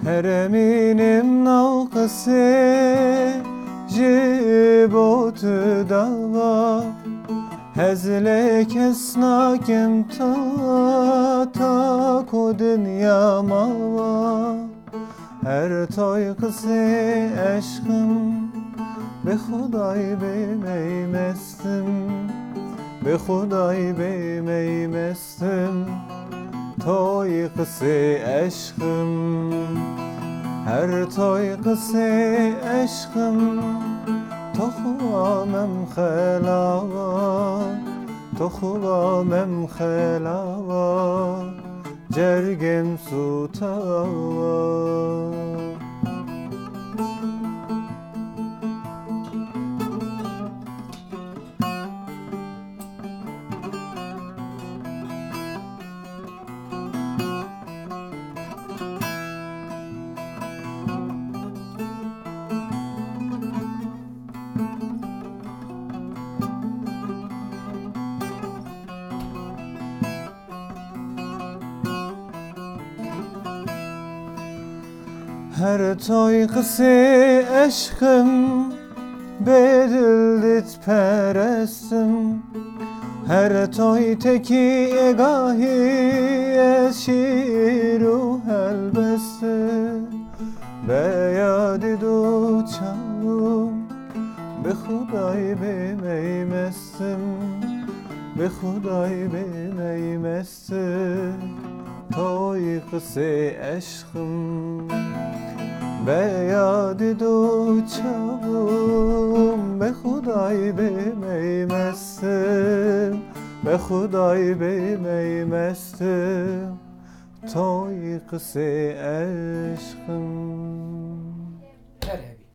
Hereminim nalqası jibotu dava Hezlek esnakim ta ko dünya mava Her toy kısı aşkım be Xuday beymestim Be Xuday beymestim Toy kısı aşkım Her toy kısı aşkım Toxuamem xelava Toxuamem xelava Cergem sutava Her toy kısı aşkım bedildit perestim Her toy teki egahi eşiru helbeste Beyadi du çavum be Xuday beymestim Be Xuday beymestim Toy kısı aşkım Beyadi du çavum be Xuday beymestim Be Xuday beymestim Toy kısı aşkım